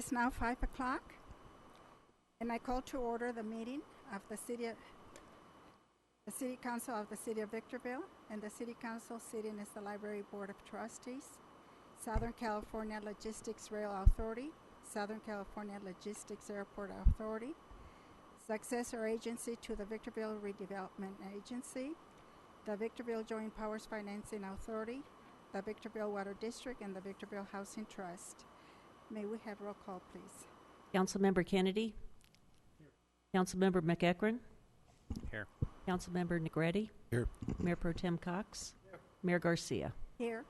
is now 5 o'clock, and I call to order the meeting of the City Council of the City of Victorville, and the City Council sitting is the Library Board of Trustees, Southern California Logistics Rail Authority, Southern California Logistics Airport Authority, successor agency to the Victorville Redevelopment Agency, the Victorville Joint Powers Financing Authority, the Victorville Water District, and the Victorville Housing Trust. May we have roll call, please? Councilmember Kennedy. Here. Councilmember McEachran. Here. Councilmember Negretti. Here. Mayor Pro Tem Cox. Here. Mayor Garcia. Here.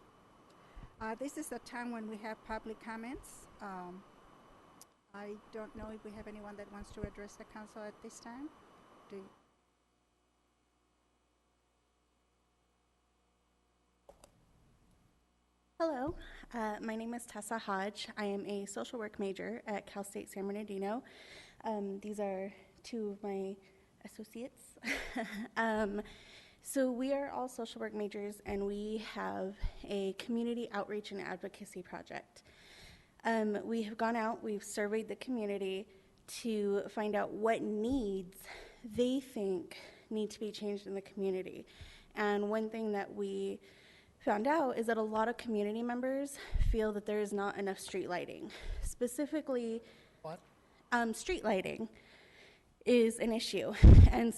This is the time when we have public comments. I don't know if we have anyone that wants to address the council at this time. Hello, my name is Tessa Hodge. I am a social work major at Cal State San Bernardino. These are two of my associates. So we are all social work majors, and we have a community outreach and advocacy project. We have gone out, we've surveyed the community to find out what needs they think need to be changed in the community. And one thing that we found out is that a lot of community members feel that there is not enough street lighting. Specifically, street lighting is an issue, and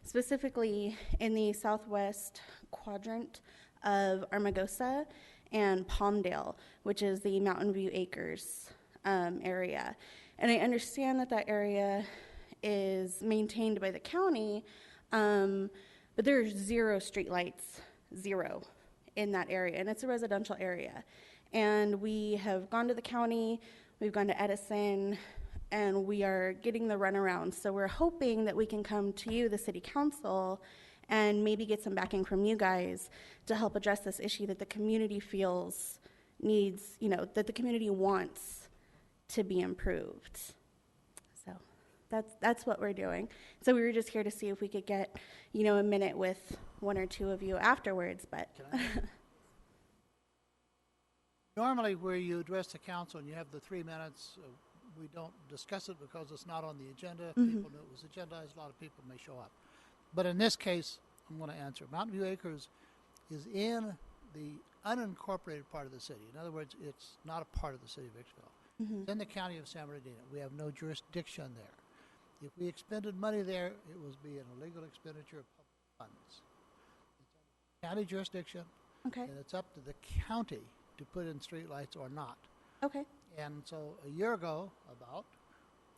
specifically in the southwest quadrant of Armagosa and Palmdale, which is the Mountain View Acres area. And I understand that that area is maintained by the county, but there's zero street lights, zero, in that area, and it's a residential area. And we have gone to the county, we've gone to Edison, and we are getting the runaround. So we're hoping that we can come to you, the city council, and maybe get some backing from you guys to help address this issue that the community feels needs, that the community wants to be improved. So that's what we're doing. So we were just here to see if we could get, a minute with one or two of you afterwards, but. Normally where you address the council and you have the 3 minutes, we don't discuss it because it's not on the agenda. If people knew it was agendized, a lot of people may show up. But in this case, I'm going to answer. Mountain View Acres is in the unincorporated part of the city. In other words, it's not a part of the city of Victorville. It's in the county of San Bernardino. We have no jurisdiction there. If we expended money there, it would be an illegal expenditure of public funds. It's county jurisdiction, and it's up to the county to put in streetlights or not. Okay. And so a year ago, a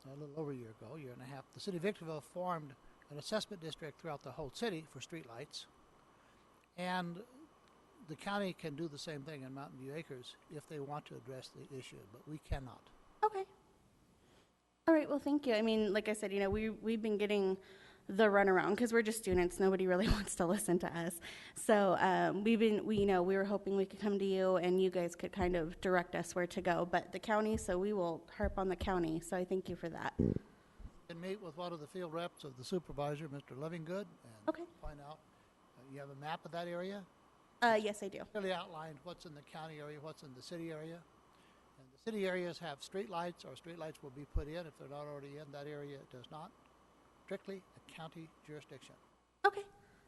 little over a year ago, year and a half, the city of Victorville formed an assessment district throughout the whole city for streetlights. And the county can do the same thing in Mountain View Acres if they want to address the issue, but we cannot. Okay. All right, well, thank you. I mean, like I said, we've been getting the runaround because we're just students. Nobody really wants to listen to us. So we were hoping we could come to you and you guys could kind of direct us where to go. But the county, so we will harp on the county. So I thank you for that. You can meet with one of the field reps of the supervisor, Mr. Lovingood, and find out. You have a map of that area? Yes, I do. Really outlined what's in the county area, what's in the city area. And the city areas have street lights, or street lights will be put in. If they're not already in that area, it does not. Strictly a county jurisdiction. Okay.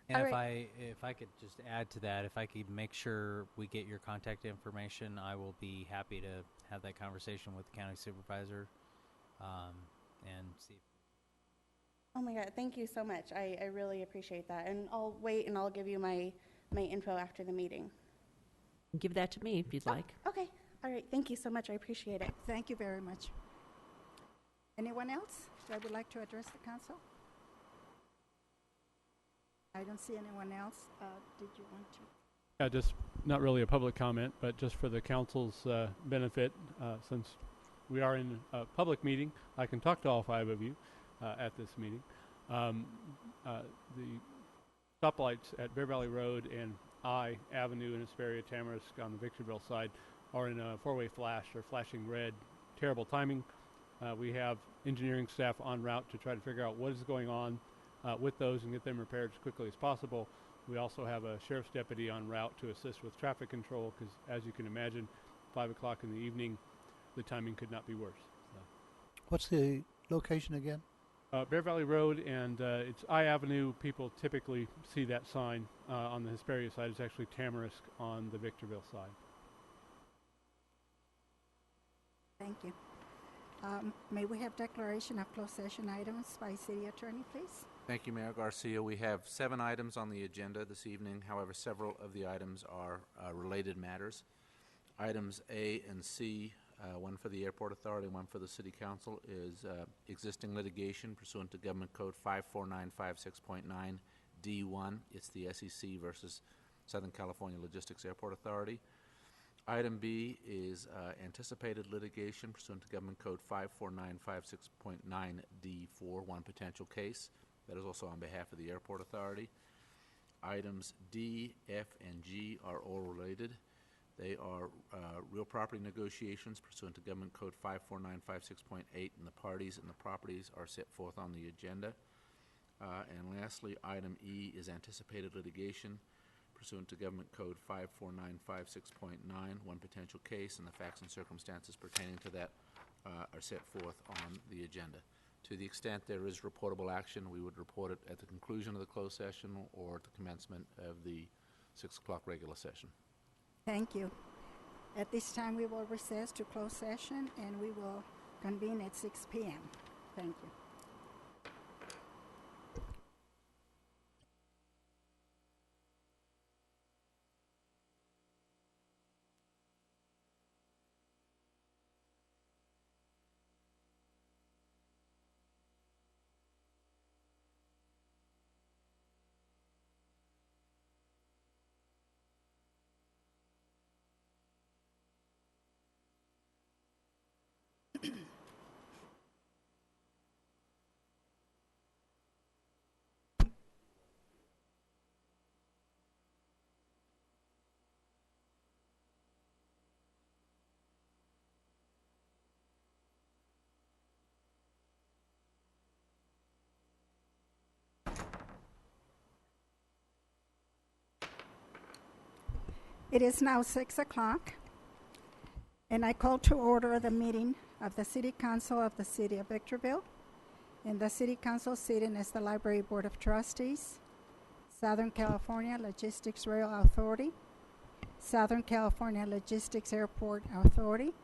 And if I could just add to that, if I could make sure we get your contact information, I will be happy to have that conversation with the county supervisor and see. Oh my God, thank you so much. I really appreciate that. And I'll wait and I'll give you my info after the meeting. Give that to me if you'd like. Okay. All right. Thank you so much. I appreciate it. Thank you very much. Anyone else that would like to address the council? I don't see anyone else. Did you want to? Yeah, just not really a public comment, but just for the council's benefit, since we are in a public meeting, I can talk to all 5 of you at this meeting. The stoplights at Bear Valley Road and I Avenue in Hesperia, Tamarisk on the Victorville side are in a 4-way flash. They're flashing red. Terrible timing. We have engineering staff en route to try to figure out what is going on with those and get them repaired as quickly as possible. We also have a sheriff's deputy en route to assist with traffic control because, as you can imagine, 5 o'clock in the evening, the timing could not be worse. So. What's the location again? Bear Valley Road, and it's I Avenue. People typically see that sign on the Hesperia side. It's actually Tamarisk on the Victorville side. Thank you. May we have declaration of closed session items by city attorney, please? Thank you, Mayor Garcia. We have 7 items on the agenda this evening. However, several of the items are related matters. Items A and C, one for the Airport Authority, one for the City Council, is existing litigation pursuant to Government Code 54956.9D1. It's the SEC versus Southern California Logistics Airport Authority. Item B is anticipated litigation pursuant to Government Code 54956.9D4, one potential case. That is also on behalf of the Airport Authority. Items D, F, and G are all related. They are real property negotiations pursuant to Government Code 54956.8, and the parties and the properties are set forth on the agenda. And lastly, item E is anticipated litigation pursuant to Government Code 54956.9, one potential case, and the facts and circumstances pertaining to that are set forth on the agenda. To the extent there is reportable action, we would report it at the conclusion of the closed session or at the commencement of the 6 o'clock regular session. Thank you. At this time, we will recess to closed session, and we will convene at 6 p.m. Thank you. It is now 6 o'clock, and I call to order the meeting of the City Council of the City of Victorville. And the City Council sitting as the Library Board of Trustees, Southern California Logistics Rail Authority, Southern California Logistics Airport Authority,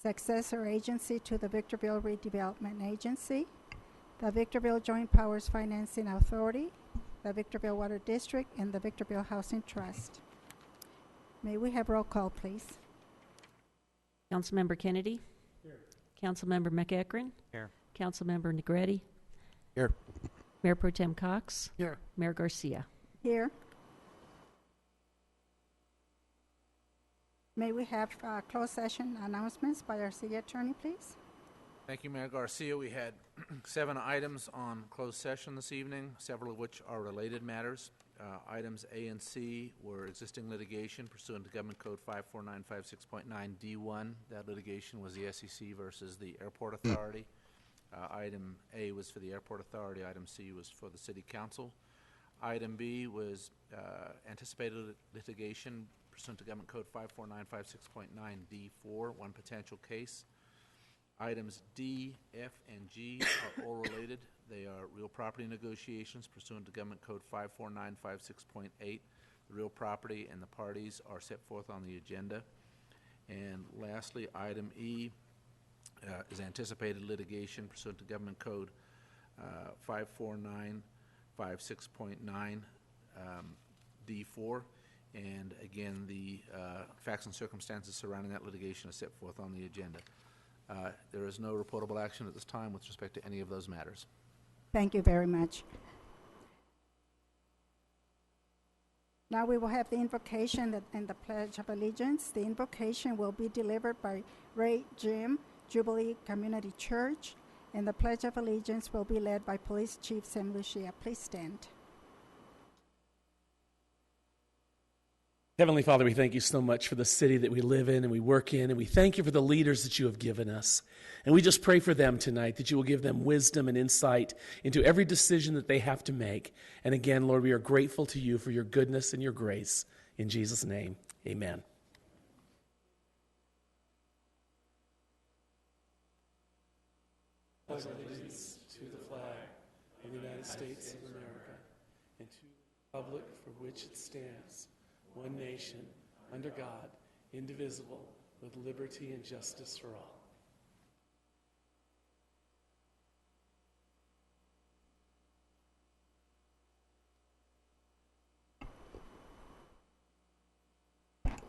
successor agency to the Victorville Redevelopment Agency, the Victorville Joint Powers Financing Authority, the Victorville Water District, and the Victorville Housing Trust. May we have roll call, please? Councilmember Kennedy? Here. Councilmember McEachron? Here. Councilmember Negretti? Here. Mayor Pro Tem Cox? Here. Mayor Garcia? Here. May we have closed session announcements by our city attorney, please? Thank you, Mayor Garcia. We had 7 items on closed session this evening, several of which are related matters. Items A and C were existing litigation pursuant to Government Code 54956.9D1. That litigation was the SEC versus the Airport Authority. Item A was for the Airport Authority. Item C was for the City Council. Item B was anticipated litigation pursuant to Government Code 54956.9D4, one potential case. Items D, F, and G are all related. They are real property negotiations pursuant to Government Code 54956.8. The real property and the parties are set forth on the agenda. And lastly, item E is anticipated litigation pursuant to Government Code 54956.9 D4. And again, the facts and circumstances surrounding that litigation are set forth on the agenda. There is no reportable action at this time with respect to any of those matters. Thank you very much. Now we will have the invocation and the Pledge of Allegiance. The invocation will be delivered by Ray Jim, Jubilee Community Church, and the Pledge of Allegiance will be led by Police Chief Sam Lucia. Please stand. Heavenly Father, we thank you so much for the city that we live in and we work in, and we thank you for the leaders that you have given us. And we just pray for them tonight, that you will give them wisdom and insight into every decision that they have to make. And again, Lord, we are grateful to you for your goodness and your grace. In Jesus' name, amen. pledge allegiance to the flag of the United States of America and to the republic for which it stands, one nation, under God, indivisible, with liberty and justice for all.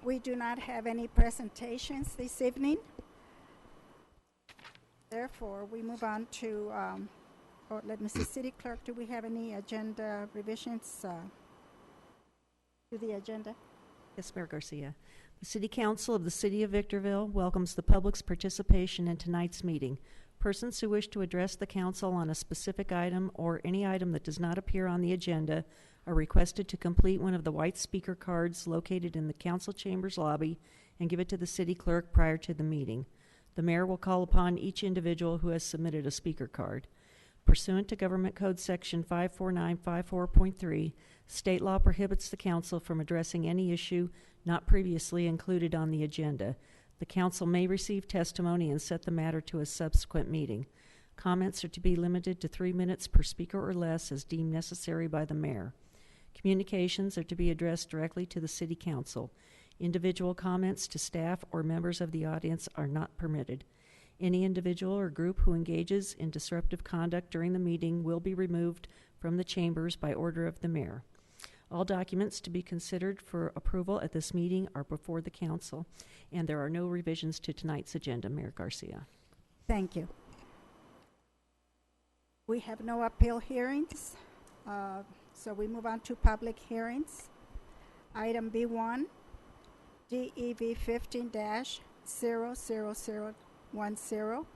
We do not have any presentations this evening. Therefore, we move on to, let me see, City Clerk, do we have any agenda revisions to the agenda? Yes, Mayor Garcia. The City Council of the City of Victorville welcomes the public's participation in tonight's meeting. Persons who wish to address the council on a specific item or any item that does not appear on the agenda are requested to complete one of the white speaker cards located in the council chambers lobby and give it to the city clerk prior to the meeting. The mayor will call upon each individual who has submitted a speaker card. Pursuant to Government Code Section 54954.3, state law prohibits the council from addressing any issue not previously included on the agenda. The council may receive testimony and set the matter to a subsequent meeting. Comments are to be limited to 3 minutes per speaker or less as deemed necessary by the mayor. Communications are to be addressed directly to the city council. Individual comments to staff or members of the audience are not permitted. Any individual or group who engages in disruptive conduct during the meeting will be removed from the chambers by order of the mayor. All documents to be considered for approval at this meeting are before the council, and there are no revisions to tonight's agenda, Mayor Garcia. Thank you. We have no appeal hearings, so we move on to public hearings. Item B1, DEV 15-00010,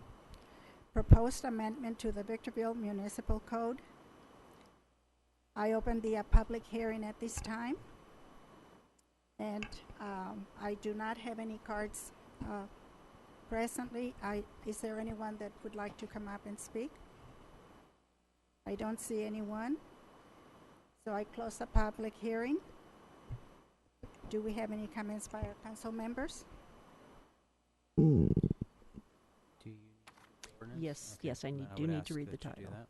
proposed amendment to the Victorville Municipal Code. I open the public hearing at this time, and I do not have any cards presently. Is there anyone that would like to come up and speak? I don't see anyone, so I close the public hearing. Do we have any comments by our council members? Do you need the ordinance? Yes, Okay. yes, I Then do would need to ask read the that you do title. that.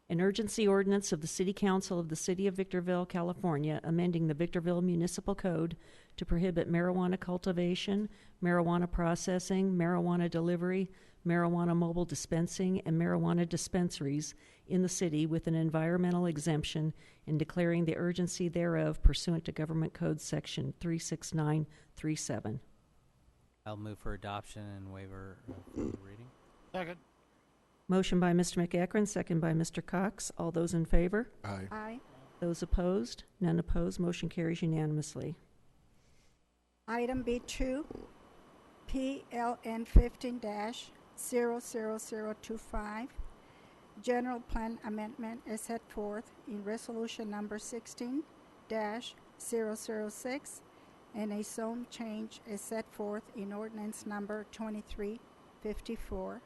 An urgency ordinance of the City Council of the City of Victorville, California, amending the Victorville Municipal Code to prohibit marijuana cultivation, marijuana processing, marijuana delivery, marijuana mobile dispensing, and marijuana dispensaries in the city with an environmental exemption and declaring the urgency thereof pursuant to Government Code Section 36937. I'll move for adoption and waiver of further reading. Second. Motion by Mr. McEachron, second by Mr. Cox. All those in favor? Aye. Aye. Those opposed? None opposed. Motion carries unanimously. Item B2, PLN 15-00025, general plan amendment is set forth in resolution number 16-006, and a zone change is set forth in ordinance number 2354.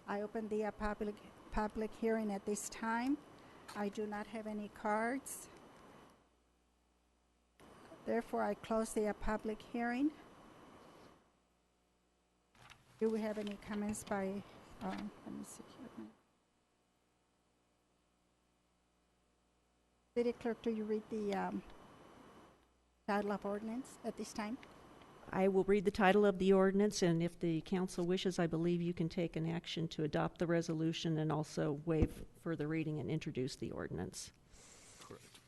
I open the public hearing at this time. I do not have any cards. Therefore, I close the public hearing. Do we have any comments by, let me see here. City Clerk, do you read the title of ordinance at this time? I will read the title of the ordinance, and if the council wishes, I believe you can take an action to adopt the resolution and also waive further reading and introduce the ordinance. Correct.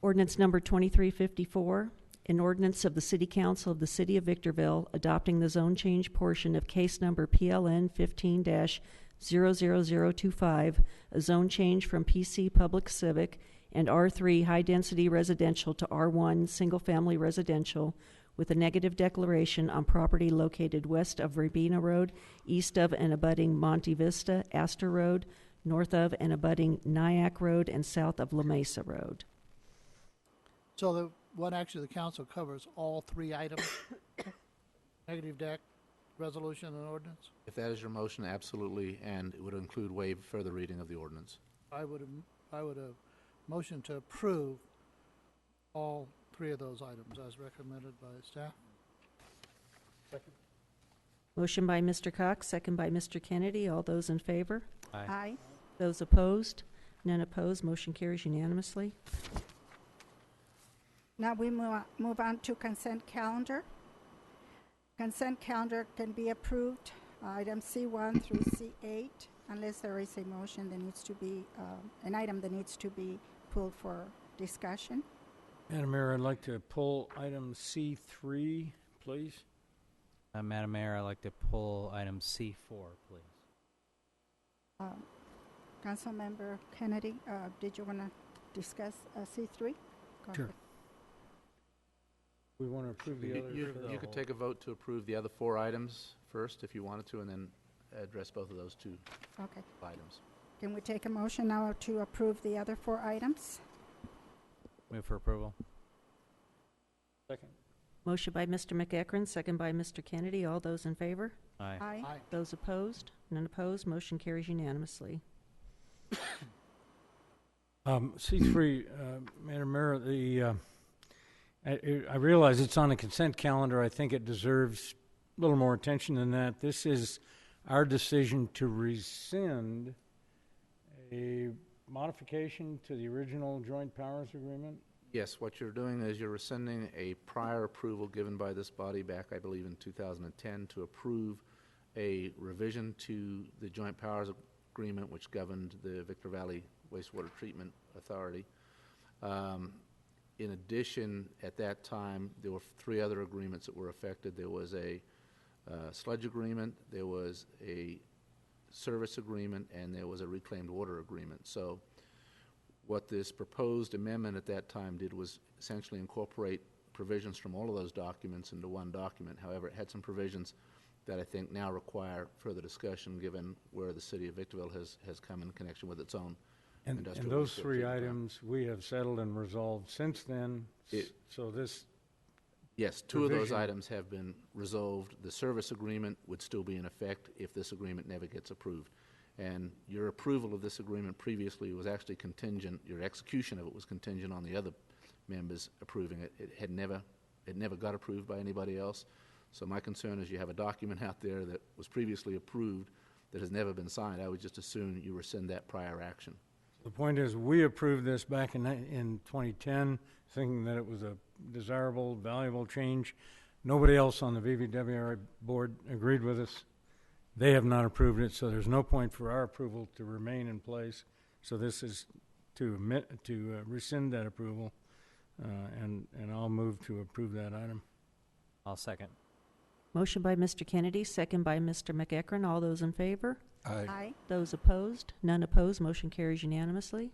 Ordinance number 2354, an ordinance of the City Council of the City of Victorville adopting the zone change portion of case number PLN 15-00025, a zone change from PC Public Civic and R3 High Density Residential to R1 Single Family Residential, with a negative declaration on property located west of Rabina Road, east of and abutting Monte Vista, Astor Road, north of and abutting Nyack Road, and south of La Mesa Road. So the the council covers all three items? Negative deck, resolution, and ordinance? If that is your motion, absolutely, and it would include waive further reading of the ordinance. I would motion to approve all three of those items as recommended by staff. Second. Motion by Mr. Cox, second by Mr. Kennedy. All those in favor? Aye. Those opposed? None opposed. Motion carries unanimously. Now we move on to consent calendar. Consent calendar can be approved, items C1 through C8, unless there is a motion that needs to be, an item that needs to be pulled for discussion. Madam Mayor, I'd like to pull item C3, please. Madam Mayor, I'd like to pull item C4, please. Councilmember Kennedy, did you want to discuss C3? Go Sure. ahead. We want to approve the other. You could take a vote to approve the other 4 items first if you wanted to, and then address both of those 2 Okay. items. Can we take a motion now to approve the other 4 items? Move for approval. Second. Motion by Mr. McEachran, second by Mr. Kennedy. All those in favor? Aye. Aye. Aye. Those opposed? None opposed. Motion carries unanimously. C3, Madam Mayor, I realize it's on the consent calendar. I think it deserves a little more attention than that. This is our decision to rescind a modification to the original joint powers agreement. Yes, what you're doing is you're rescinding a prior approval given by this body back, I believe, in 2010 to approve a revision to the joint powers agreement which governed the Victor Valley Wastewater Treatment Authority. In addition, at that time, there were 3 other agreements that were affected. There was a sludge agreement, there was a service agreement, and there was a reclaimed water agreement. So what this proposed amendment at that time did was essentially incorporate provisions from all of those documents into one document. However, it had some provisions that I think now require further discussion given where the city of Victorville has come in connection with its own And industrial those waste 3 treatment plant. items we have settled and resolved since then. So this, Yes, 2 of those Provision. items have been resolved. The service agreement would still be in effect if this agreement never gets approved. And your approval of this agreement previously was actually contingent, your execution of it was contingent on the other members approving it. It never got approved by anybody else. So my concern is you have a document out there that was previously approved that has never been signed. I would just assume you rescind that prior action. the point is, we approved this back in 2010, thinking that it was a desirable, valuable change. Nobody else on the VVWR board agreed with us. They have not approved it, so there's no point for our approval to remain in place. So this is to rescind that approval, and I'll move to approve that item. I'll second. Motion by Mr. Kennedy, second by Mr. McEachran. All those in favor? Aye. Those opposed? None opposed. Motion carries unanimously.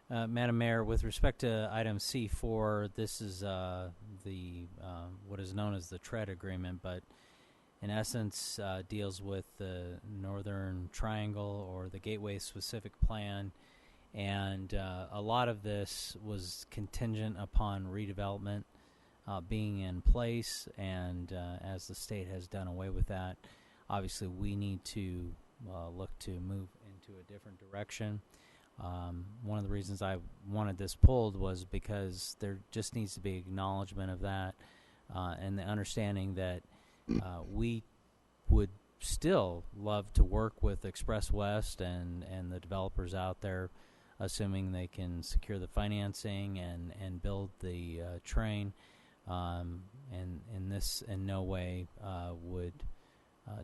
Madam Mayor, with respect to item C4, this is what is known as the TREAD agreement, but in essence deals with the Northern Triangle or the Gateway Specific Plan, and a lot of this was contingent upon redevelopment being in place, and as the state has done away with that, obviously we need to look to move into a different direction. One of the reasons I wanted this pulled was because there just needs to be acknowledgement of that and the understanding that we would still love to work with Express West and the developers out there, assuming they can secure the financing and build the train. And this in no way would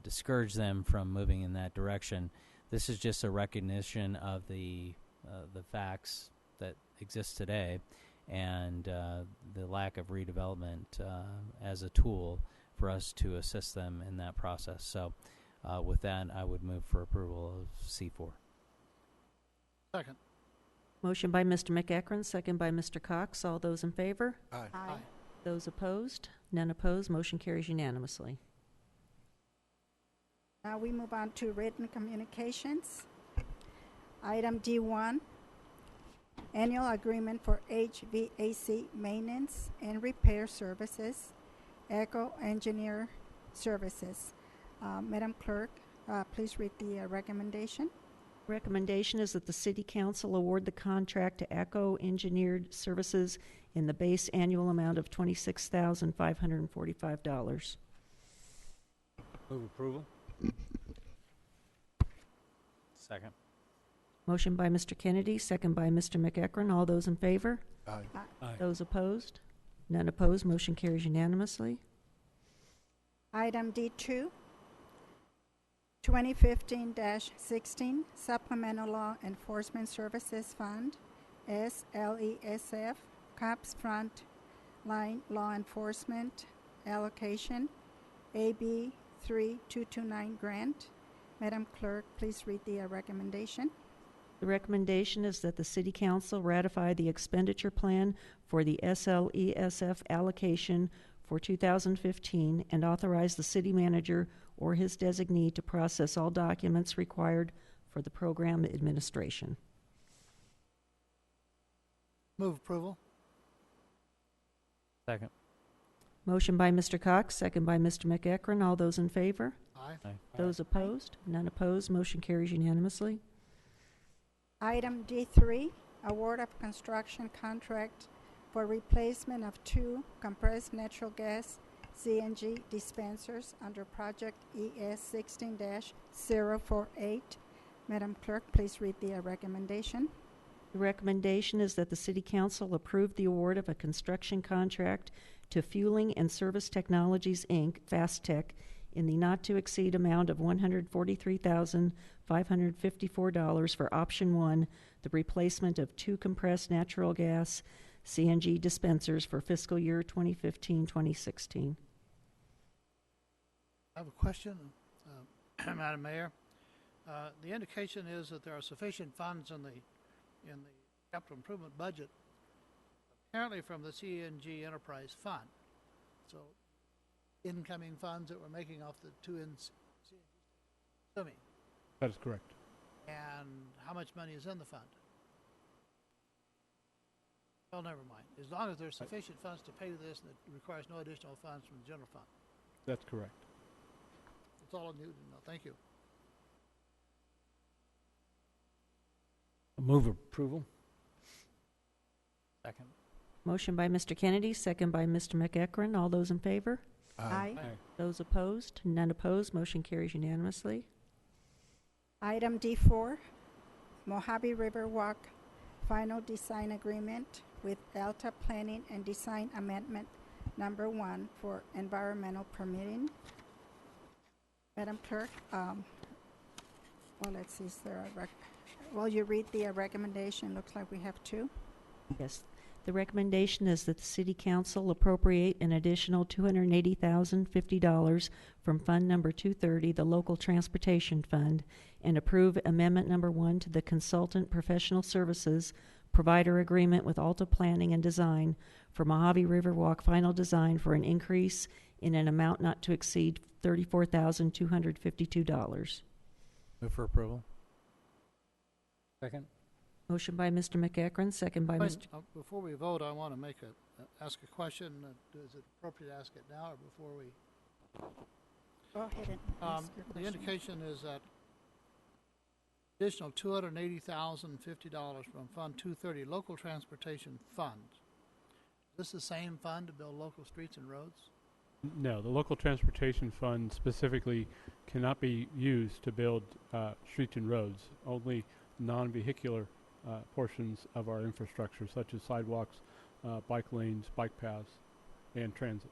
discourage them from moving in that direction. This is just a recognition of the facts that exist today and the lack of redevelopment as a tool for us to assist them in that process. So with that, I would move for approval of C4. Second. Motion by Mr. McEachran, second by Mr. Cox. All those in favor? Aye. Those opposed? None opposed. Motion carries unanimously. Now we move on to written communications. Item D1, annual agreement for HVAC maintenance and repair services, Echo Engineer Services. Madam Clerk, please read the recommendation. Recommendation is that the City Council award the contract to Echo Engineered Services in the base annual amount of $26,545. Move approval. Second. Motion by Mr. Kennedy, second by Mr. McEachran. All those in favor? Aye. Those opposed? None opposed. Motion carries unanimously. Item D2, 2015-16 Supplemental Law Enforcement Services Fund, SLESF, COPS Front Line Law Enforcement Allocation, AB 3229 Grant. Madam Clerk, please read the recommendation. The recommendation is that the City Council ratify the expenditure plan for the SLESF allocation for 2015 and authorize the city manager or his designee to process all documents required for the program administration. Move approval. Second. Motion by Mr. Cox, second by Mr. McEachran. All those in favor? Aye. Those opposed? None opposed. Motion carries unanimously. Item D3, award of construction contract for replacement of 2 compressed natural gas CNG dispensers under project ES 16-048. Madam Clerk, please read the recommendation. The recommendation is that the City Council approve the award of a construction contract to Fueling and Service Technologies, Inc., FastTech, in the not-to-exceed amount of $143,554 for Option 1, the replacement of 2 compressed natural gas CNG dispensers for fiscal year 2015-2016. I have a question, Madam Mayor. The indication is that there are sufficient funds in the capital improvement budget, apparently from the CNG Enterprise Fund. So, incoming funds that we're making off the 2 CNG, assuming. That is correct. And how much money is in the fund? Well, never mind. As long as there's sufficient funds to pay this, and it requires no additional funds from the general fund. That's correct. That's all I need to know. Thank you. Move approval. Second. Motion by Mr. Kennedy, second by Mr. McEachran. All those in favor? Aye. Those opposed? None opposed. Motion carries unanimously. Item D4, Mojave River Walk Final Design Agreement with Alta Planning and Design Amendment Number 1 for environmental permitting. Madam Clerk, well, let's see, is there a well, you read the recommendation. Looks like we have 2. Yes. The recommendation is that the City Council appropriate an additional $280,050 from Fund Number 230, the Local Transportation Fund, and approve Amendment Number 1 to the Consultant Professional Services Provider Agreement with Alta Planning and Design for Mojave River Walk Final Design for an increase in an amount not to exceed $34,252. Move for approval. Second. Motion by Mr. McEachran, second by Mr. Before we vote, I want to ask a question. Is it appropriate to ask it now or before we? Go ahead and ask your The question. indication is that additional $280,050 from Fund 230, Local Transportation Fund. Is this the same fund to build local streets and roads? No, the local transportation fund specifically cannot be used to build streets and roads. Only non-vehicular portions of our infrastructure, such as sidewalks, bike lanes, bike paths, and transit.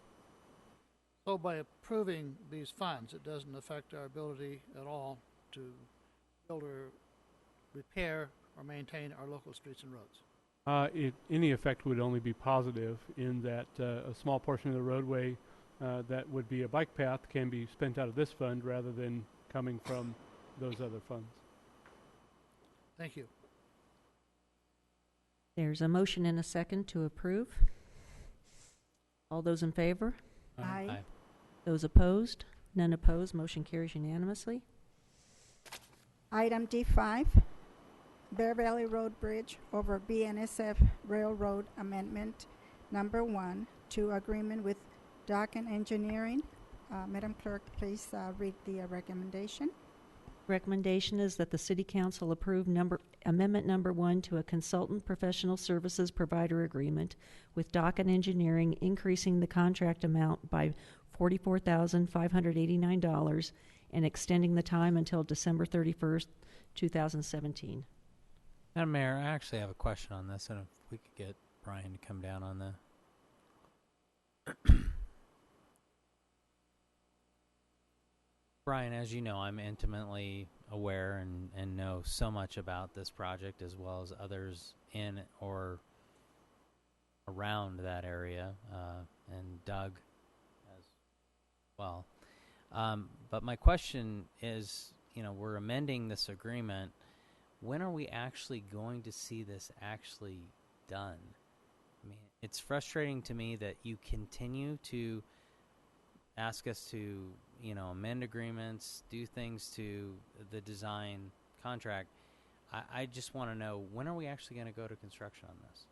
So by approving these funds, it doesn't affect our ability at all to build or repair or maintain our local streets and roads. Any effect would only be positive in that a small portion of the roadway that would be a bike path can be spent out of this fund rather than coming from those other funds. Thank you. There's a motion and a second to approve. All those in favor? Aye. Those opposed? None opposed. Motion carries unanimously. Item D5, Bear Valley Road Bridge over BNSF Railroad Amendment Number 1 to agreement with Dock and Engineering. Madam Clerk, please read the recommendation. Recommendation is that the City Council approve Amendment Number 1 to a Consultant Professional Services Provider Agreement with Dock and Engineering, increasing the contract amount by $44,589 and extending the time until December 31st, 2017. Madam Mayor, I actually have a question on this, and if we could get Brian to come down on the. Brian, as you know, I'm intimately aware and know so much about this project as well as others in or around that area, and Doug as well. But my question is, we're amending this agreement. When are we actually going to see this actually done? I mean, it's frustrating to me that you continue to ask us to, amend agreements, do things to the design contract. I just want to know, when are we actually going to go to construction on this?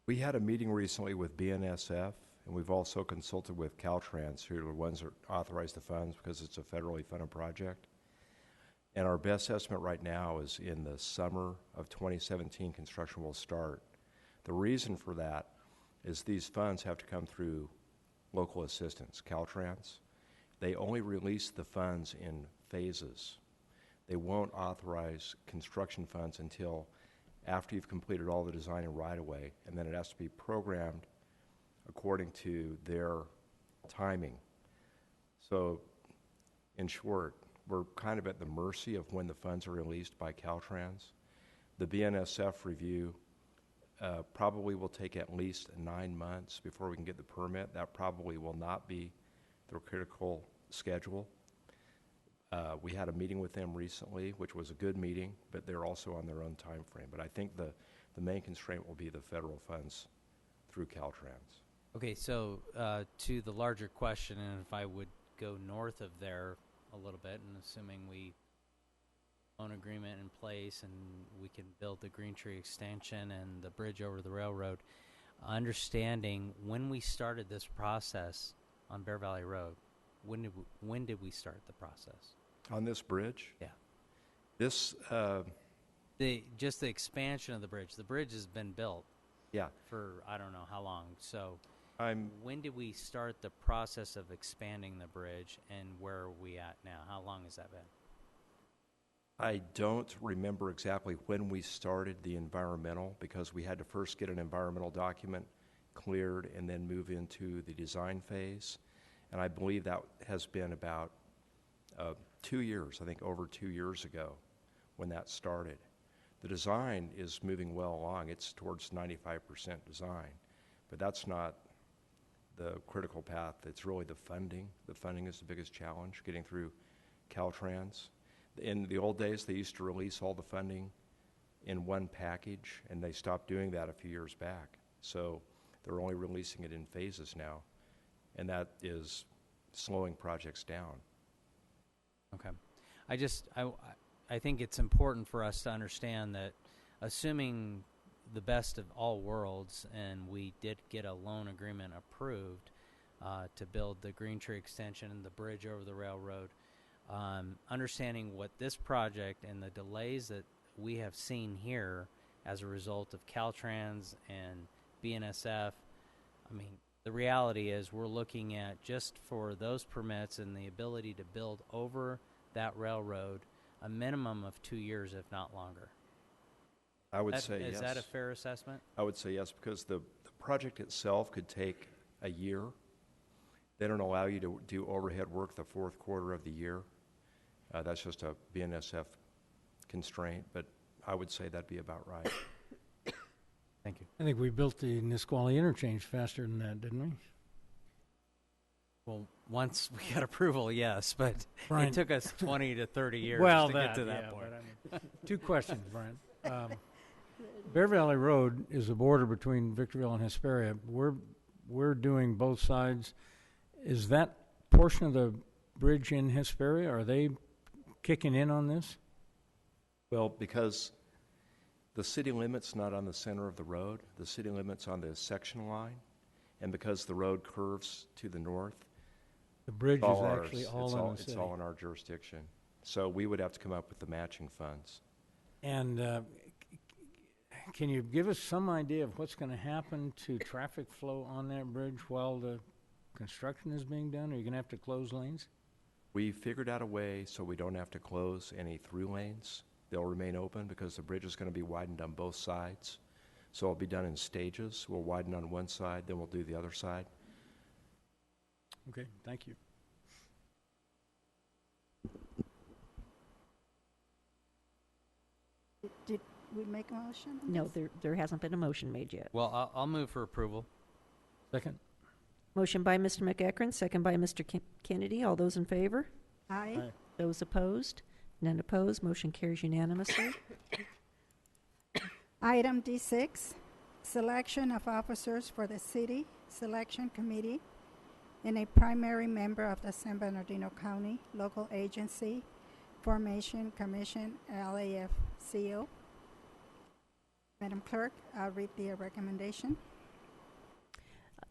We had a meeting recently with BNSF, and we've also consulted with Caltrans, who are the ones that authorize the funds because it's a federally funded project. And our best estimate right now is in the summer of 2017, construction will start. The reason for that is these funds have to come through local assistance, Caltrans. They only release the funds in phases. They won't authorize construction funds until after you've completed all the design and right-of-way, and then it has to be programmed according to their timing. So, in short, we're kind of at the mercy of when the funds are released by Caltrans. The BNSF review probably will take at least 9 months before we can get the permit. That probably will not be the critical schedule. We had a meeting with them recently, which was a good meeting, but they're also on their own time frame. But I think the main constraint will be the federal funds through Caltrans. Okay, so to the larger question, and if I would go north of there a little bit, and assuming we own agreement in place and we can build the Green Tree extension and the bridge over the railroad, understanding when we started this process on Bear Valley Road, when did we start the process? On this bridge? Yeah. This, just the expansion of the bridge. The bridge has been built. Yeah. For I don't know how long. So when did we start the process of expanding the bridge, and where are we at now? How long has that been? I don't remember exactly when we started the environmental, because we had to first get an environmental document cleared and then move into the design phase. And I believe that has been about 2 years, I think over 2 years ago when that started. The design is moving well along. It's towards 95% design, but that's not the critical path. It's really the funding. The funding is the biggest challenge, getting through Caltrans. In the old days, they used to release all the funding in one package, and they stopped doing that a few years back. So they're only releasing it in phases now, and that is slowing projects down. Okay. I think it's important for us to understand that, assuming the best of all worlds, and we did get a loan agreement approved to build the Green Tree extension and the bridge over the railroad, understanding what this project and the delays that we have seen here as a result of Caltrans and BNSF, I mean, the reality is we're looking at, just for those permits and the ability to build over that railroad, a minimum of 2 years, if not longer. I would say yes. Is that a fair assessment? I would say yes, because the project itself could take a year. They don't allow you to do overhead work the fourth quarter of the year. That's just a BNSF constraint, but I would say that'd be about right. Thank you. I think we built the Nisqually interchange faster than that, didn't we? Well, once we got approval, yes, but Brian, it took us 20 to 30 years to get to that point. But I mean, 2 questions, Brian. Bear Valley Road is a border between Victorville and Hesperia. We're doing both sides. Is that portion of the bridge in Hesperia, are they kicking in on this? Well, because the city limit's not on the center of the road, the city limit's on the section line, and because the road curves to the north, the bridge is all actually ours. all in the city. It's all in our jurisdiction. So we would have to come up with the matching funds. And can you give us some idea of what's going to happen to traffic flow on that bridge while the construction is being done? Are you going to have to close lanes? We figured out a way so we don't have to close any through lanes. They'll remain open because the bridge is going to be widened on both sides. So it'll be done in stages. We'll widen on one side, then we'll do the other side. Okay, thank you. Did we make a motion? on No, this? there hasn't been a motion made yet. Well, I'll move for approval. Second? Motion by Mr. McEachran, second by Mr. Kennedy. All those in favor? Aye. Aye. Those opposed? None opposed. Motion carries unanimously. Item D6, selection of officers for the City Selection Committee and a primary member of the San Bernardino County Local Agency Formation Commission, LAFCO. Madam Clerk, I'll read the recommendation.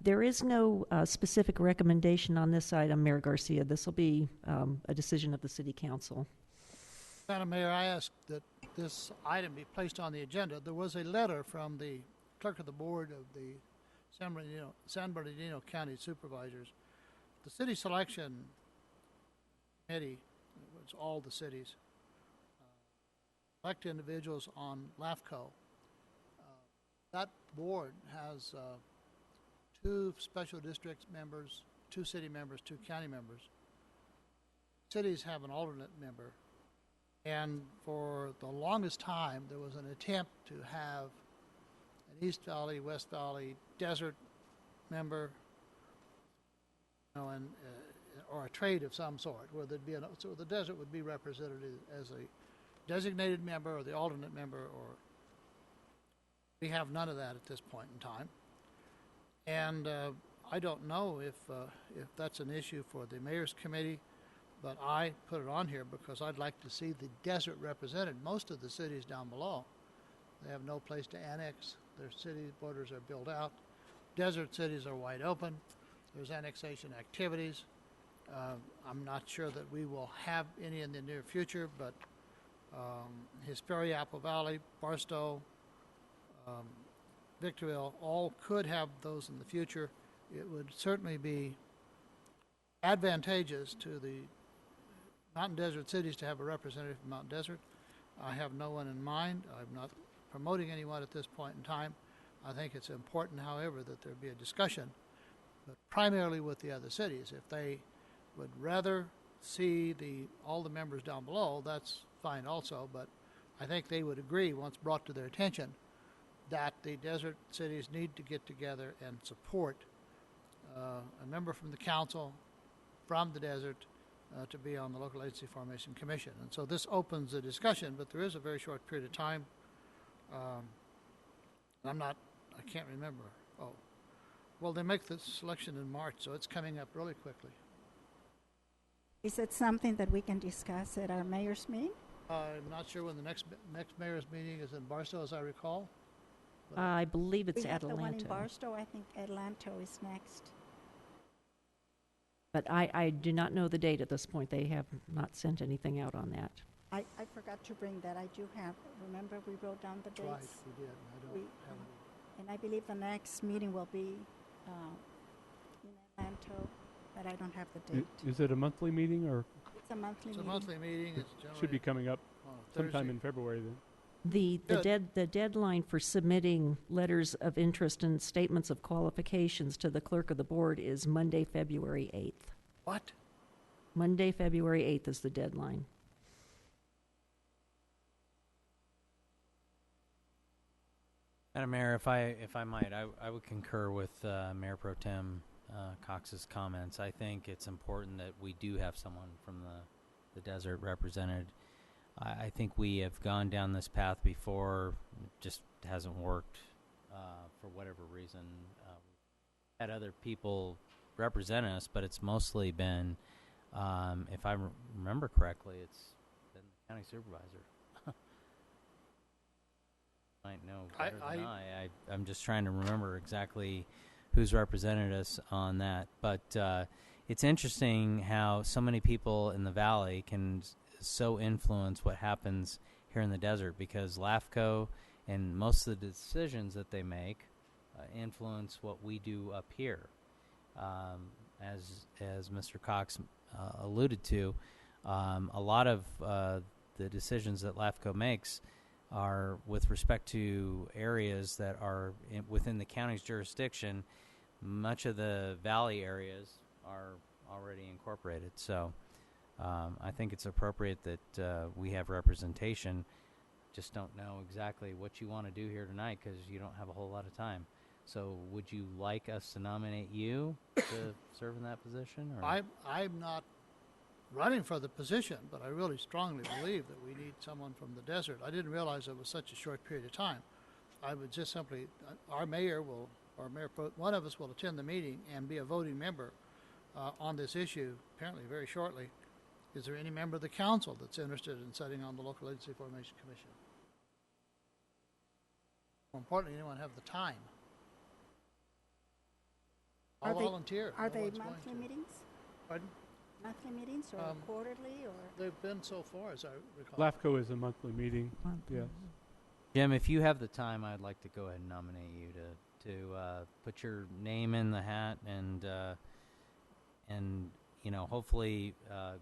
There is no specific recommendation on this item, Mayor Garcia. This will be a decision of the City Council. Madam Mayor, I ask that this item be placed on the agenda. There was a letter from the clerk of the board of the San Bernardino County Supervisors. The city selection committee, it's all the cities, elect individuals on LAFCO. That board has 2 special district members, 2 city members, 2 county members. Cities have an alternate member. And for the longest time, there was an attempt to have an East Valley, West Valley, desert member, or a trade of some sort, where there'd be so the desert would be represented as a designated member or the alternate member, or we have none of that at this point in time. And I don't know if that's an issue for the mayor's committee, but I put it on here because I'd like to see the desert represented. Most of the cities down below, they have no place to annex. Their city borders are built out. Desert cities are wide open. There's annexation activities. I'm not sure that we will have any in the near future, but Hesperia, Apple Valley, Barstow, Victorville, all could have those in the future. It would certainly be advantageous to the Mountain Desert cities to have a representative from Mountain Desert. I have no one in mind. I'm not promoting anyone at this point in time. I think it's important, however, that there be a discussion, but primarily with the other cities. If they would rather see all the members down below, that's fine also, but I think they would agree, once brought to their attention, that the desert cities need to get together and support a member from the council, from the desert, to be on the Local Agency Formation Commission. And so this opens the discussion, but there is a very short period of time. I can't remember. Oh, well, they make the selection in March, so it's coming up really quickly. Is it something that we can discuss at our mayor's meeting? I'm not sure when the next mayor's meeting is in Barstow, as I recall. I believe it's We have the one in Atlanta. Barstow. I think Atlanta is next. But I do not know the date at this point. They have not sent anything out on that. I forgot to bring that. I do have. Remember, we wrote down the dates. Right, we did. I don't We- have it. And I believe the next meeting will be in Atlanta, but I don't have the date. Is it a monthly meeting, or It's a monthly It's a meeting. monthly meeting. It's generally should be coming up on a sometime Thursday. in February then? The deadline for submitting letters of interest and statements of qualifications to the clerk of the board is Monday, February 8th. What? Monday, February 8th is the deadline. Madam Mayor, if I might, I would concur with Mayor Pro Tem Cox's comments. I think it's important that we do have someone from the desert represented. I think we have gone down this path before. It just hasn't worked for whatever reason. Had other people represent us, but it's mostly been, if I remember correctly, it's been the county supervisor. Might know better than I'm just trying to remember exactly who's represented us on that. But it's interesting how so many people in the valley can so influence what happens here in the desert, because LAFCO and most of the decisions that they make influence what we do up here. as Mr. Cox alluded to, a lot of the decisions that LAFCO makes are with respect to areas that are within the county's jurisdiction. Much of the valley areas are already incorporated. So I think it's appropriate that we have representation. Just don't know exactly what you want to do here tonight because you don't have a whole lot of time. So would you like us to nominate you to serve in that position? Or? I'm not running for the position, but I really strongly believe that we need someone from the desert. I didn't realize it was such a short period of time. I would just simply, our mayor will, or one of us will attend the meeting and be a voting member on this issue, apparently very shortly. Is there any member of the council that's interested in setting on the Local Agency Formation Commission? More importantly, anyone have the time? I'll volunteer. Are No they one's going monthly to. meetings? Pardon? Monthly meetings or quarterly or? They've been so far, as I recall. LAFCO is a monthly meeting, yes. Jim, if you have the time, I'd like to go ahead and nominate you to put your name in the hat and hopefully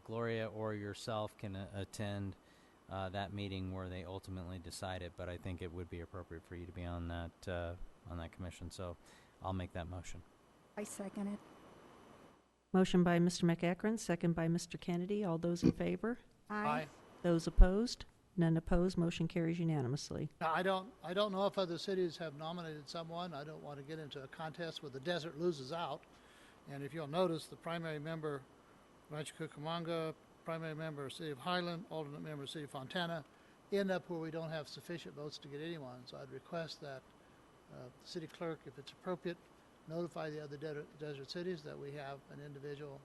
Gloria or yourself can attend that meeting where they ultimately decide it. But I think it would be appropriate for you to be on that commission. So I'll make that motion. I second it. Motion by Mr. McEachran, second by Mr. Kennedy. All those in favor? Aye. Those opposed? None opposed. Motion carries unanimously. Now, I don't know if other cities have nominated someone. I don't want to get into a contest where the desert loses out. And if you'll notice, the primary member, Rancho Cucamonga, primary member, City of Highland, alternate member, City of Fontana, end up where we don't have sufficient votes to get anyone. So I'd request that the city clerk, if it's appropriate, notify the other desert cities that we have an individual,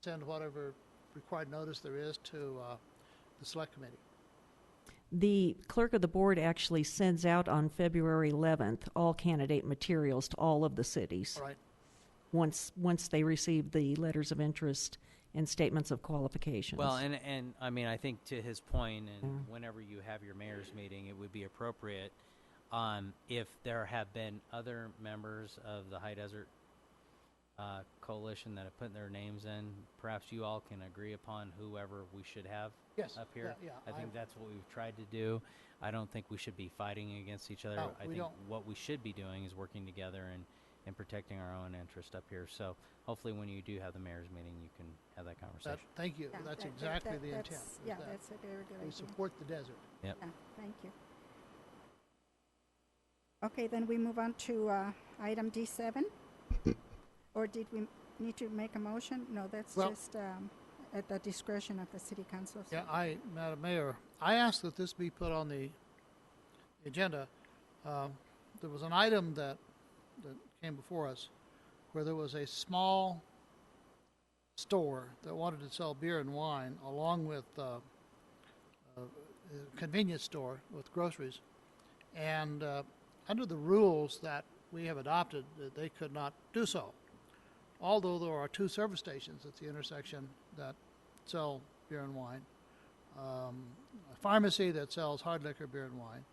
send whatever required notice there is to the select committee. The clerk of the board actually sends out on February 11th all candidate materials to all of the cities. All right. Once they receive the letters of interest and statements of qualifications. Well, and I mean, I think to his point, and whenever you have your mayor's meeting, it would be appropriate if there have been other members of the High Desert Coalition that have put their names in, perhaps you all can agree upon whoever we should have up here. Yeah, I think that's what we've tried to do. I don't think we should be fighting against each other. No, I think what we should be doing is working together and protecting our own interest up here. So hopefully when you do have the mayor's meeting, you can have that conversation. Thank you. Yeah, That's exactly the intent. Yeah, that's a very good We idea. support the desert. Yep. Yeah, thank you. Okay, then we move on to item D7. Or did we need to make a motion? No, that's Well- just at the discretion of the city council. Yeah, Madam Mayor, I ask that this be put on the agenda. There was an item that came before us where there was a small store that wanted to sell beer and wine along with a convenience store with groceries. And under the rules that we have adopted, they could not do so. Although there are 2 service stations at the intersection that sell beer and wine, a pharmacy that sells hard liquor, beer and wine,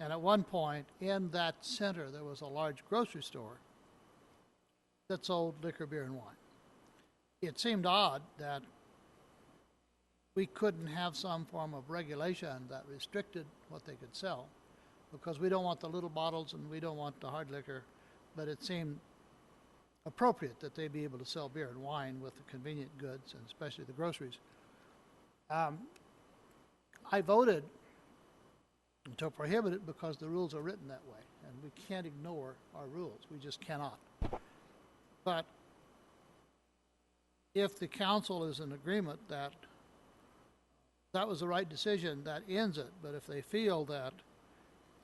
and at one point in that center there was a large grocery store that sold liquor, beer, and wine. It seemed odd that we couldn't have some form of regulation that restricted what they could sell, because we don't want the little bottles and we don't want the hard liquor, but it seemed appropriate that they be able to sell beer and wine with the convenient goods, and especially the groceries. I voted to prohibit it because the rules are written that way, and we can't ignore our rules. We just cannot. But if the council is in agreement that that was the right decision, that ends it. But if they feel that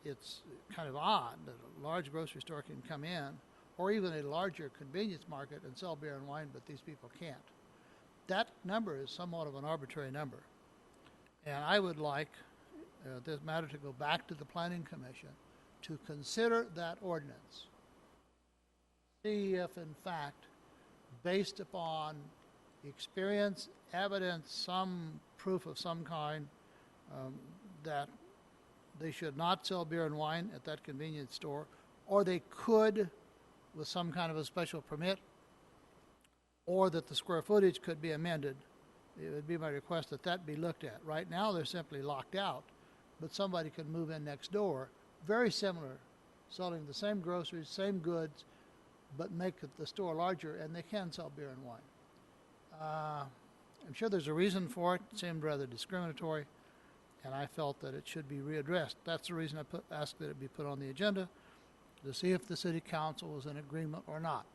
it's kind of odd that a large grocery store can come in, or even a larger convenience market, and sell beer and wine, but these people can't, that number is somewhat of an arbitrary number. And I would like this matter to go back to the Planning Commission to consider that ordinance. See if, in fact, based upon experience, evidence, some proof of some kind, that they should not sell beer and wine at that convenience store, or they could with some kind of a special permit, or that the square footage could be amended, it would be my request that that be looked at. Right now, they're simply locked out, but somebody could move in next door, very similar, selling the same groceries, same goods, but make the store larger, and they can sell beer and wine. I'm sure there's a reason for it. It seemed rather discriminatory, and I felt that it should be readdressed. That's the reason I asked that it be put on the agenda, to see if the city council was in agreement or not.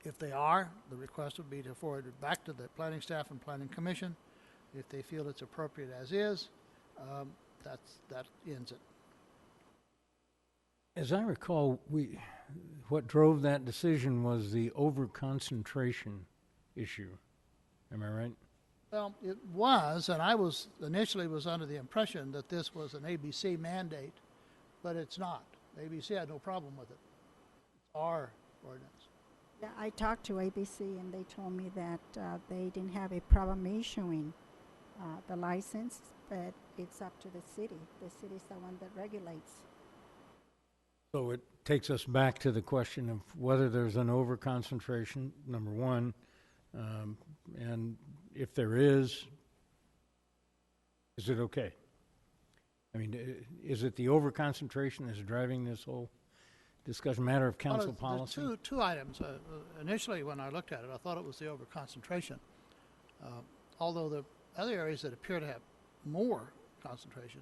If they are, the request would be to forward it back to the planning staff and planning commission. If they feel it's appropriate as is, that ends it. As I recall, what drove that decision was the over-concentration issue. Am I right? Well, it was, and I was initially under the impression that this was an ABC mandate, but it's not. ABC had no problem with it. It's our ordinance. Yeah, I talked to ABC and they told me that they didn't have a problem issuing the license, but it's up to the city. The city's the one that regulates. So it takes us back to the question of whether there's an over-concentration, number one, and if there is it okay? I mean, is it the over-concentration that's driving this whole discussion, matter of council policy? There's two items. Initially, when I looked at it, I thought it was the over-concentration. Although the other areas that appear to have more concentration,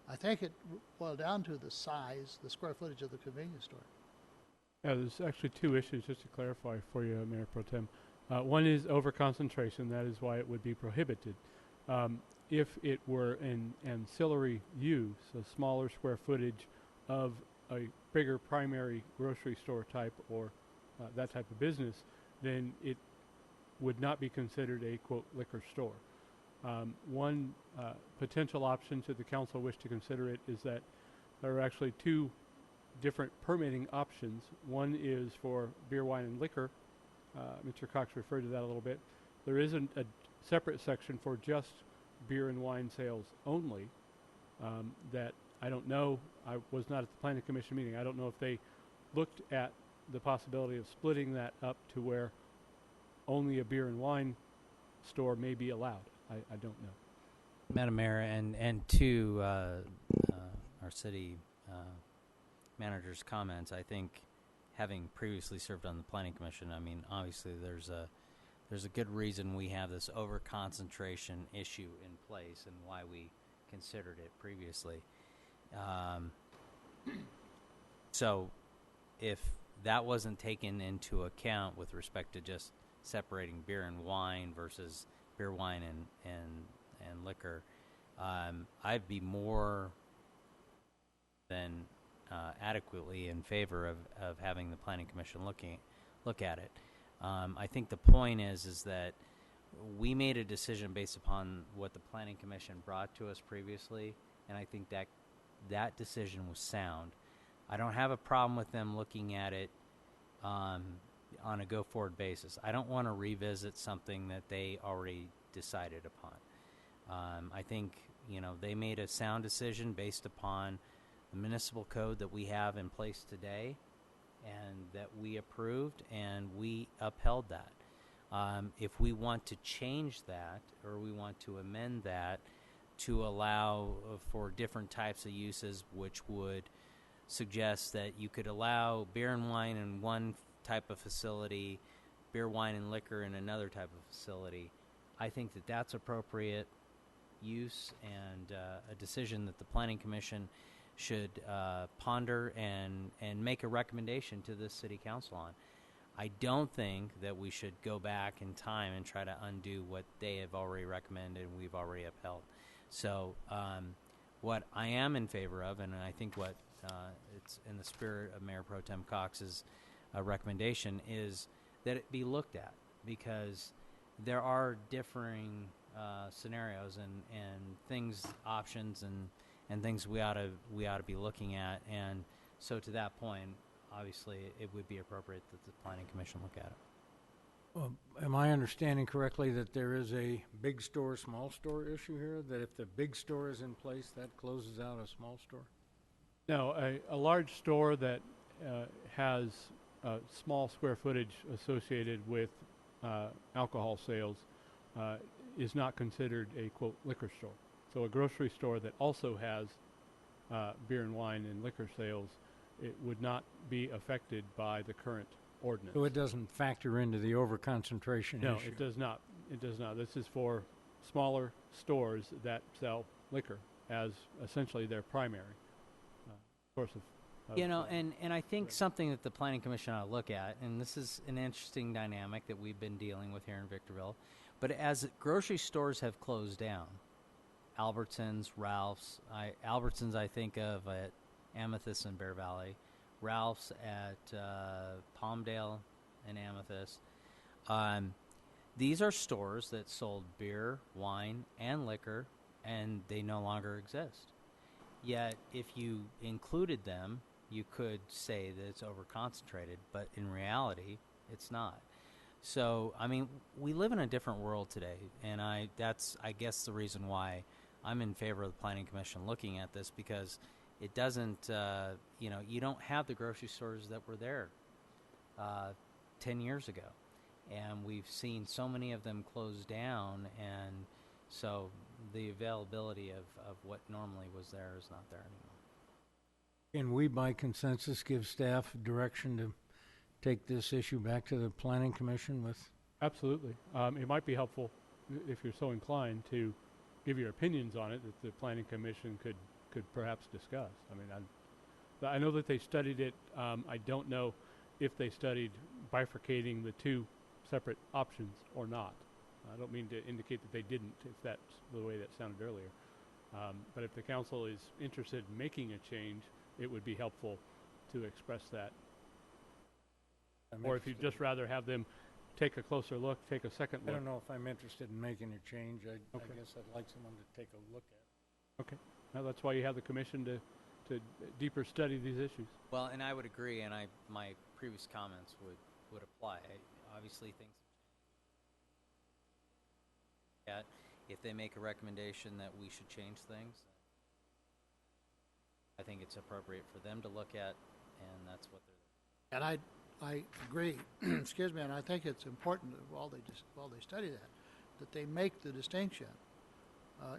I think it boiled down to the size, the square footage of the convenience store. Yeah, there's actually two issues, just to clarify for you, Mayor Pro Tem. One is over-concentration. That is why it would be prohibited. If it were an ancillary use, a smaller square footage of a bigger primary grocery store type or that type of business, then it would not be considered a, quote, liquor store. One potential option, should the council wish to consider it, is that there are actually two different permitting options. One is for beer, wine, and liquor. Mr. Cox referred to that a little bit. There is a separate section for just beer and wine sales only that I don't know. I was not at the Planning Commission meeting. I don't know if they looked at the possibility of splitting that up to where only a beer and wine store may be allowed. I don't know. Madam Mayor, and to our city manager's comments, I think having previously served on the Planning Commission, I mean, obviously there's a good reason we have this over-concentration issue in place and why we considered it previously. So if that wasn't taken into account with respect to just separating beer and wine versus beer, wine, and liquor, I'd be more than adequately in favor of having the Planning Commission look at it. I think the point is that we made a decision based upon what the Planning Commission brought to us previously, and I think that decision was sound. I don't have a problem with them looking at it on a go-forward basis. I don't want to revisit something that they already decided upon. I think, they made a sound decision based upon the municipal code that we have in place today and that we approved, and we upheld that. If we want to change that or we want to amend that to allow for different types of uses, which would suggest that you could allow beer and wine in one type of facility, beer, wine, and liquor in another type of facility, I think that that's appropriate use and a decision that the Planning Commission should ponder and make a recommendation to the City Council on. I don't think that we should go back in time and try to undo what they have already recommended and we've already upheld. So what I am in favor of, and I think what it's in the spirit of Mayor Pro Tem Cox's recommendation, is that it be looked at, because there are differing scenarios and things, options, and things we ought to be looking at. And so to that point, obviously, it would be appropriate that the Planning Commission look at it. Well, am I understanding correctly that there is a big store, small store issue here? That if the big store is in place, that closes out a small store? No, a large store that has small square footage associated with alcohol sales is not considered a, quote, liquor store. So a grocery store that also has beer and wine and liquor sales, it would not be affected by the current ordinance. So it doesn't factor into the overconcentration No, issue? it does not. It does not. This is for smaller stores that sell liquor as essentially their primary source of You know, and I think something that the Planning Commission ought to look at, and this is an interesting dynamic that we've been dealing with here in Victorville, but as grocery stores have closed down, Albertsons, Ralph's, Albertsons I think of at Amethyst and Bear Valley, Ralph's at Palmdale and Amethyst. These are stores that sold beer, wine, and liquor, and they no longer exist. Yet, if you included them, you could say that it's overconcentrated, but in reality, it's not. So, I mean, we live in a different world today, and that's, I guess, the reason why I'm in favor of the Planning Commission looking at this, because it doesn't, you don't have the grocery stores that were there 10 years ago. And we've seen so many of them close down, and so the availability of what normally was there is not there anymore. Can we, by consensus, give staff direction to take this issue back to the Planning Commission with? Absolutely. It might be helpful, if you're so inclined, to give your opinions on it that the Planning Commission could perhaps discuss. I mean, I know that they studied it. I don't know if they studied bifurcating the two separate options or not. I don't mean to indicate that they didn't, if that's the way that sounded earlier. But if the council is interested in making a change, it would be helpful to express that. Or if you'd just rather have them take a closer look, take a second look. I don't know if I'm interested in making a change. I guess I'd like someone to take a look at it. Okay. Now that's why you have the commission to deeper study these issues. Well, and I would agree, and my previous comments would apply. Obviously, things have changed. If they make a recommendation that we should change things, I think it's appropriate for them to look at, and that's what they're. And I agree, excuse me, and I think it's important that while they study that they make the distinction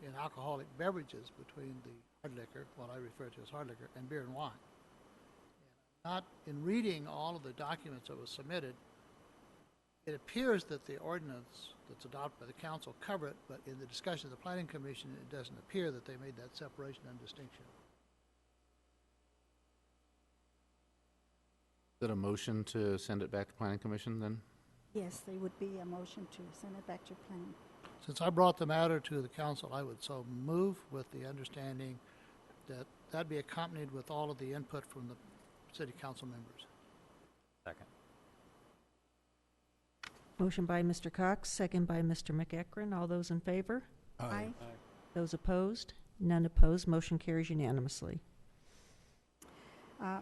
in alcoholic beverages between the hard liquor, what I refer to as hard liquor, and beer and wine. And not in reading all of the documents that was submitted, it appears that the ordinance that's adopted by the council cover it, but in the discussion of the Planning Commission, it doesn't appear that they made that separation and distinction. Is that a motion to send it back to Planning Commission then? Yes, there would be a motion to send it back to planning. Since I brought the matter to the council, I would so move with the understanding that that be accompanied with all of the input from the city council members. Second. Motion by Mr. Cox, second by Mr. McEachran. All those in favor? Aye. Those opposed? None opposed. Motion carries unanimously.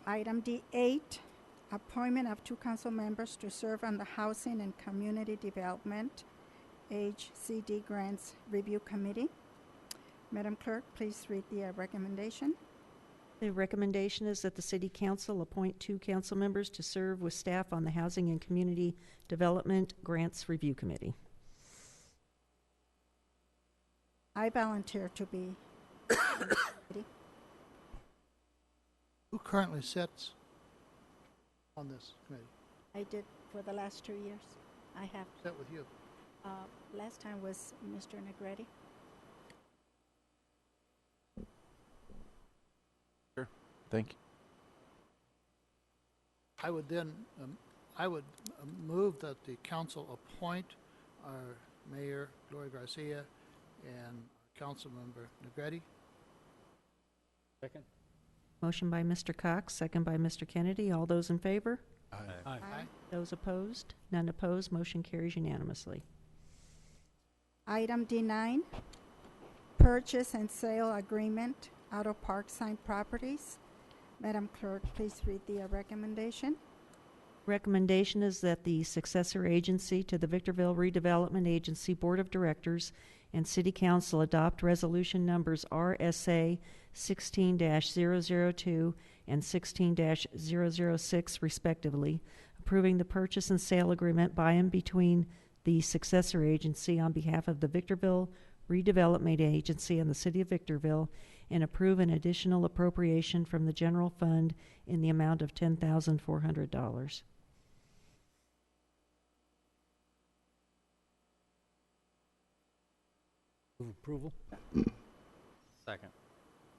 Item D8, appointment of 2 council members to serve on the Housing and Community Development HCD Grants Review Committee. Madam Clerk, please read the recommendation. The recommendation is that the City Council appoint 2 council members to serve with staff on the Housing and Community Development Grants Review Committee. I volunteer to be on the committee. Who currently sits on this committee? I did for the last 2 years. I have. Sit with you. Last time was Mr. Negretti. Thank you. I would then, move that the council appoint our mayor, Gloria Garcia, and council member Negretti. Second? Motion by Mr. Cox, second by Mr. Kennedy. All those in favor? Aye. Aye. Those opposed? None opposed. Motion carries unanimously. Item D9, purchase and sale agreement, Auto Parkside Properties. Madam Clerk, please read the recommendation. Recommendation is that the successor agency to the Victorville Redevelopment Agency Board of Directors and City Council adopt resolution numbers RSA 16-002 and 16-006 respectively, approving the purchase and sale agreement by and between the successor agency on behalf of the Victorville Redevelopment Agency and the City of Victorville, and approve an additional appropriation from the general fund in the amount of $10,400. Move approval. Second.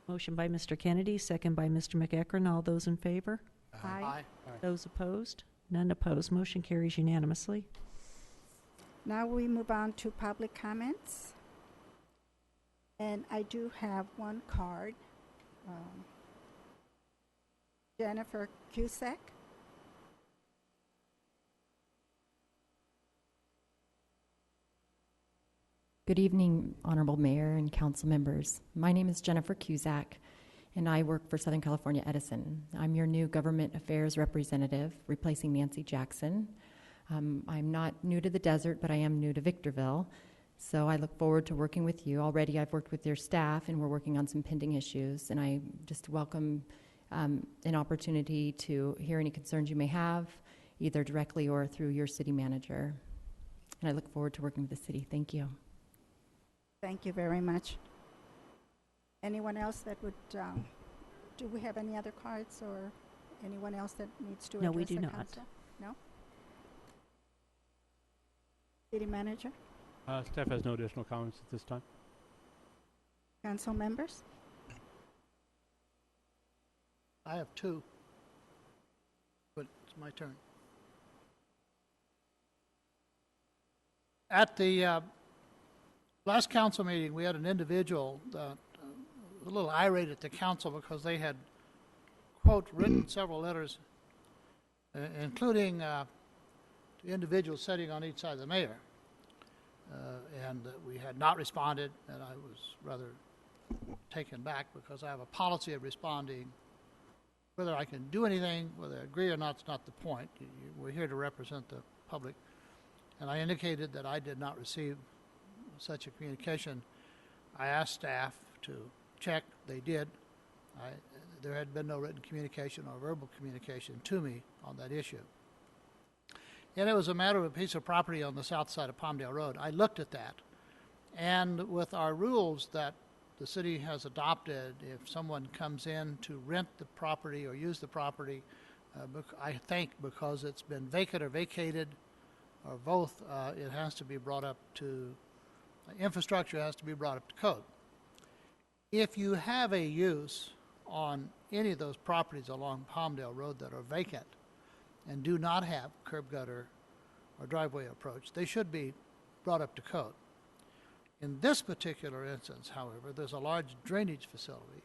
Motion by Mr. Kennedy, second by Mr. McEachran. All those in favor? Aye. Those opposed? None opposed. Motion carries unanimously. Now we move on to public comments. And I do have one card. Jennifer Cusack. Good evening, Honorable Mayor and council members. My name is Jennifer Cusack, and I work for Southern California Edison. I'm your new government affairs representative, replacing Nancy Jackson. I'm not new to the desert, but I am new to Victorville, so I look forward to working with you. Already I've worked with your staff, and we're working on some pending issues, and I just welcome an opportunity to hear any concerns you may have, either directly or through your city manager. And I look forward to working with the city. Thank you. Thank you very much. Anyone else that would, do we have any other cards or anyone else that needs to address No, we do the not. council? No? City manager, Staff has no additional comments at this time. council members? I have two, but it's my turn. At the last council meeting, we had an individual that was a little irate at the council because they had, quote, written several letters, including the individual sitting on each side of the mayor. And we had not responded, and I was rather taken back because I have a policy of responding. Whether I can do anything, whether I agree or not, is not the point. We're here to represent the public. And I indicated that I did not receive such a communication. I asked staff to check. They did. There had been no written communication or verbal communication to me on that issue. And it was a matter of a piece of property on the south side of Palmdale Road. I looked at that. And with our rules that the city has adopted, if someone comes in to rent the property or use the property, I think because it's been vacant or vacated, or both, it has to be brought up to, infrastructure has to be brought up to code. If you have a use on any of those properties along Palmdale Road that are vacant and do not have curb gutter or driveway approach, they should be brought up to code. In this particular instance, however, there's a large drainage facility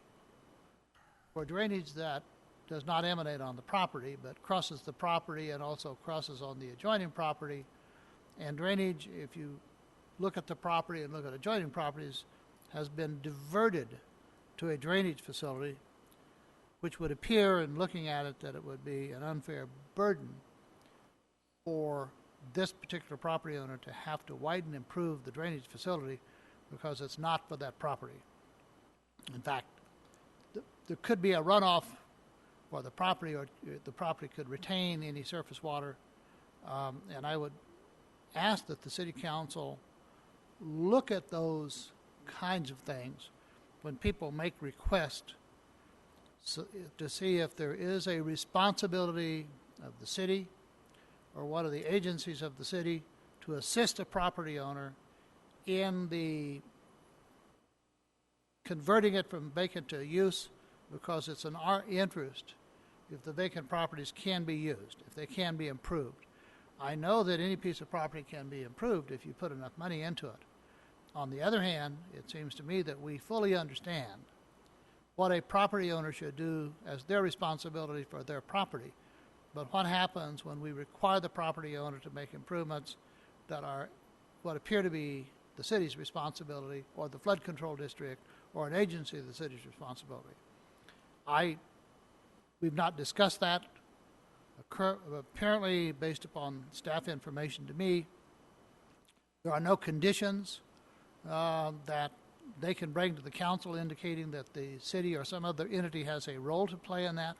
for drainage that does not emanate on the property, but crosses the property and also crosses on the adjoining property. And drainage, if you look at the property and look at adjoining properties, has been diverted to a drainage facility, which would appear, in looking at it, that it would be an unfair burden for this particular property owner to have to widen and improve the drainage facility because it's not for that property. In fact, there could be a runoff for the property, or the property could retain any surface water. And I would ask that the city council look at those kinds of things when people make requests, to see if there is a responsibility of the city or one of the agencies of the city to assist a property owner in the converting it from vacant to use, because it's in our interest if the vacant properties can be used, if they can be improved. I know that any piece of property can be improved if you put enough money into it. On the other hand, it seems to me that we fully understand what a property owner should do as their responsibility for their property. But what happens when we require the property owner to make improvements that are what appear to be the city's responsibility, or the flood control district, or an agency of the city's responsibility? We've not discussed that. Apparently, based upon staff information to me, there are no conditions that they can bring to the council indicating that the city or some other entity has a role to play in that.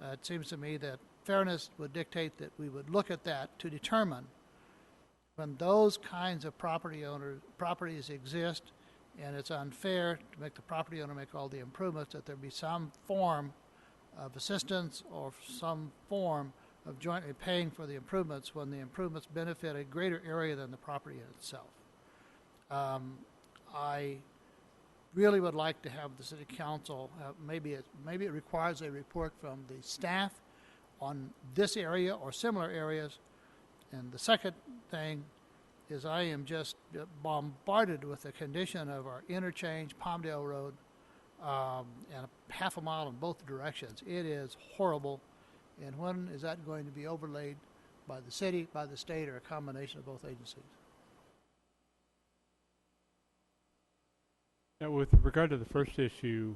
It seems to me that fairness would dictate that we would look at that to determine when those kinds of properties exist, and it's unfair to make the property owner make all the improvements, that there be some form of assistance or some form of jointly paying for the improvements when the improvements benefit a greater area than the property in itself. I really would like to have the city council, maybe it requires a report from the staff on this area or similar areas. And the second thing is I am just bombarded with the condition of our interchange, Palmdale Road, and half a mile in both directions. It is horrible. And when is that going to be overlaid by the city, by the state, or a combination of both agencies? Now, with regard to the first issue,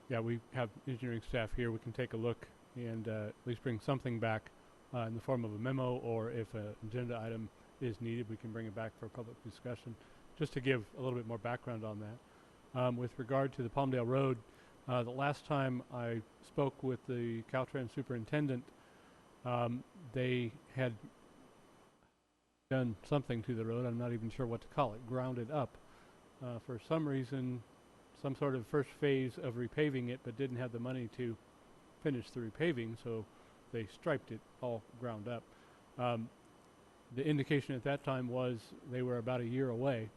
we have engineering staff here. We can take a look and at least bring something back in the form of a memo, or if an agenda item is needed, we can bring it back for public discussion, just to give a little bit more background on that. With regard to the Palmdale Road, the last time I spoke with the Caltrans superintendent, they had done something to the road. I'm not even sure what to call it, ground it up. For some reason, some sort of first phase of repaving it, but didn't have the money to finish the repaving, so they striped it all ground up. The indication at that time was they were about a year away,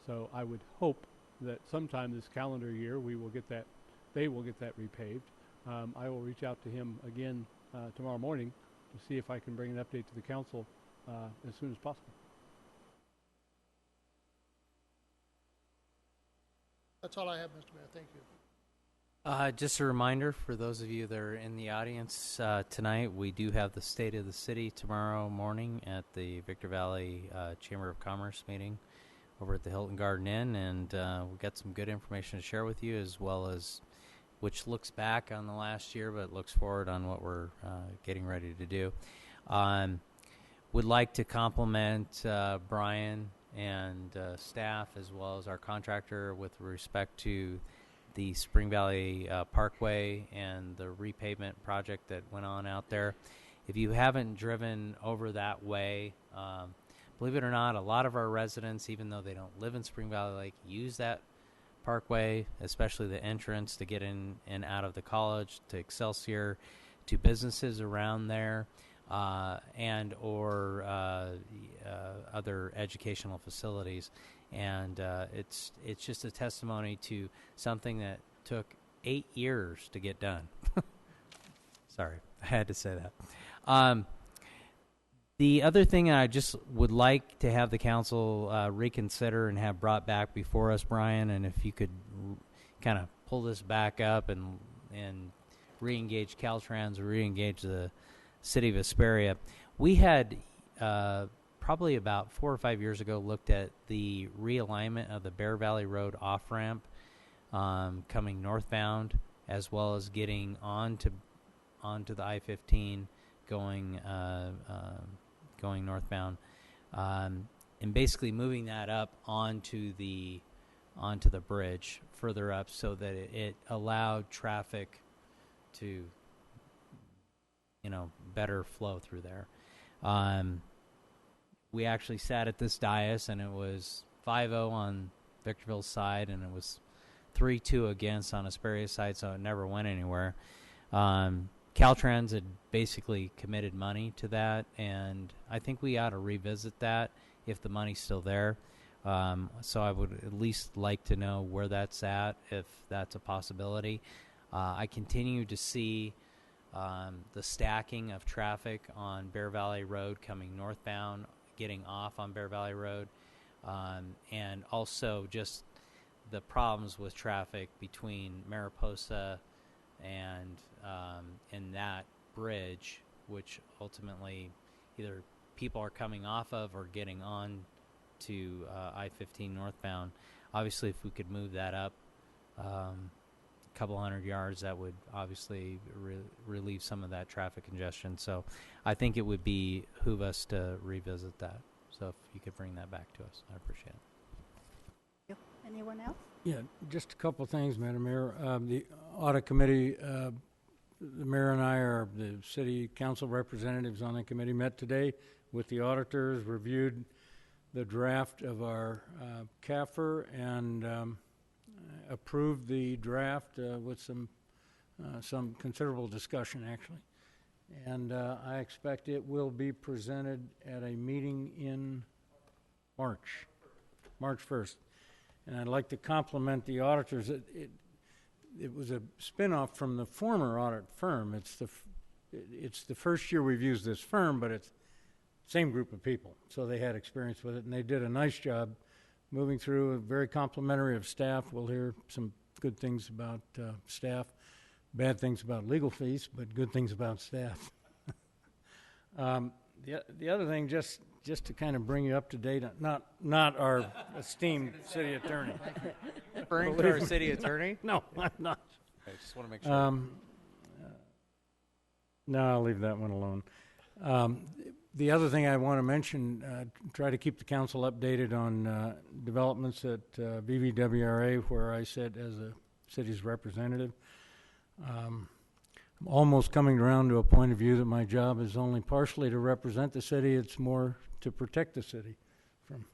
so I would hope that sometime this calendar year they will get that repaved. I will reach out to him again tomorrow morning to see if I can bring an update to the council as soon as possible. That's all I have, Mr. Mayor. Thank you. Just a reminder for those of you that are in the audience tonight, we do have the State of the City tomorrow morning at the Victor Valley Chamber of Commerce meeting over at the Hilton Garden Inn, and we've got some good information to share with you, as well as which looks back on the last year but looks forward on what we're getting ready to do. Would like to compliment Brian and staff, as well as our contractor, with respect to the Spring Valley Parkway and the repavement project that went on out there. If you haven't driven over that way, believe it or not, a lot of our residents, even though they don't live in Spring Valley Lake, use that parkway, especially the entrance to get in and out of the college, to Excelsior, to businesses around there, and or other educational facilities. And it's just a testimony to something that took 8 years to get done. Sorry, I had to say that. The other thing I just would like to have the council reconsider and have brought back before us, Brian, and if you could kind of pull this back up and re-engage Caltrans, or re-engage the city of Hesperia. We had probably about 4 or 5 years ago looked at the realignment of the Bear Valley Road off-ramp coming northbound, as well as getting onto the I-15 going northbound, and basically moving that up onto the bridge further up, so that it allowed traffic to better flow through there. We actually sat at this dais, and it was 5-0 on Victorville's side, and it was 3-2 against on Hesperia's side, so it never went anywhere. Caltrans had basically committed money to that, and I think we ought to revisit that if the money's still there. So I would at least like to know where that's at, if that's a possibility. I continue to see the stacking of traffic on Bear Valley Road coming northbound, getting off on Bear Valley Road, and also just the problems with traffic between Mariposa and that bridge, which ultimately either people are coming off of or getting on to I-15 northbound. Obviously, if we could move that up a couple hundred yards, that would obviously relieve some of that traffic congestion. So I think it would behoove us to revisit that. So if you could bring that back to us, I appreciate it. Anyone else? Yeah, just a couple things, Madam Mayor. The audit committee the mayor and I are the city council representatives on the committee, met today with the auditors, reviewed the draft of our CAFR, and approved the draft with some considerable discussion, actually. And I expect it will be presented at a meeting in March 1st. And I'd like to compliment the auditors. It was a spin-off from the former audit firm. It's the first year we've used this firm, but it's the same group of people. So they had experience with it, and they did a nice job moving through, very complimentary of staff. We'll hear some good things about staff, bad things about legal fees, but good things about staff. The other thing, just to kind of bring you up to date, not our esteemed city attorney. Referring to our city attorney? No, I'm not. I just want to make sure. No, I'll leave that one alone. The other thing I want to mention, try to keep the council updated on developments at BVWRA, where I sit as a city's representative. I'm almost coming around to a point of view that my job is only partially to represent the city. It's more to protect the city from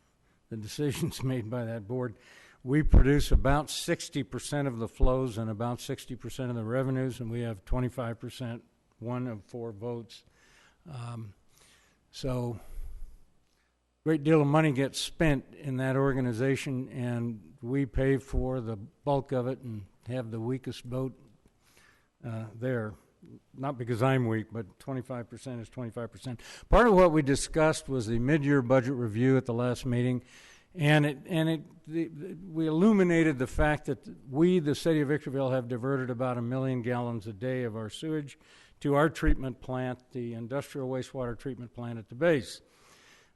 the decisions made by that board. We produce about 60% of the flows and about 60% of the revenues, and we have 25%, 1 of 4 votes. So a great deal of money gets spent in that organization, and we pay for the bulk of it and have the weakest vote there. Not because I'm weak, but 25% is 25%. Part of what we discussed was the mid-year budget review at the last meeting, and we illuminated the fact that we, the city of Victorville, have diverted about 1 million gallons a day of our sewage to our treatment plant, the industrial wastewater treatment plant at the base.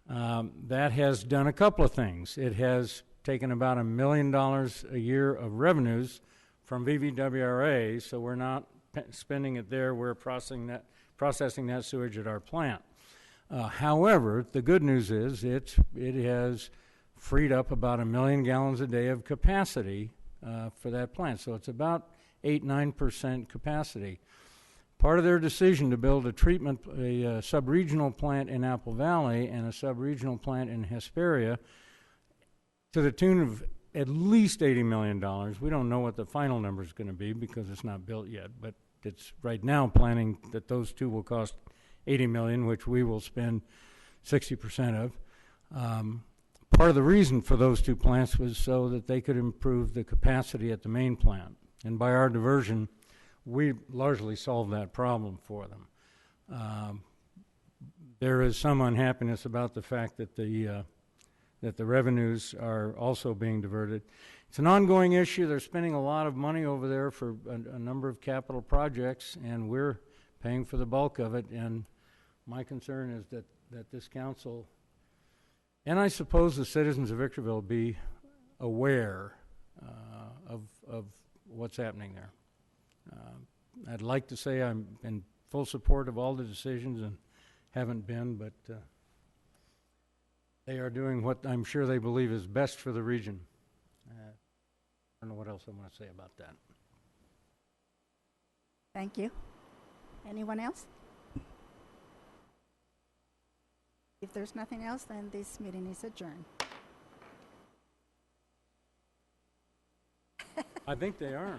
That has done a couple of things. It has taken about $1 million a year of revenues from VVWRA, so we're not spending it there. We're processing that sewage at our plant. However, the good news is it has freed up about 1 million gallons a day of capacity for that plant. So it's about 8-9% capacity. Part of their decision to build a sub-regional plant in Apple Valley and a sub-regional plant in Hesperia to the tune of at least $80 million. We don't know what the final number is going to be because it's not built yet, but it's right now planning that those two will cost $80 million, which we will spend 60% of. Part of the reason for those two plants was so that they could improve the capacity at the main plant. And by our diversion, we largely solved that problem for them. There is some unhappiness about the fact that the revenues are also being diverted. It's an ongoing issue. They're spending a lot of money over there for a number of capital projects, and we're paying for the bulk of it. And my concern is that this council, and I suppose the citizens of Victorville, be aware of what's happening there. I'd like to say I'm in full support of all the decisions and haven't been, but they are doing what I'm sure they believe is best for the region. I don't know what else I want to say about that. Thank you. Anyone else? If there's nothing else, then this meeting is adjourned. I think they are.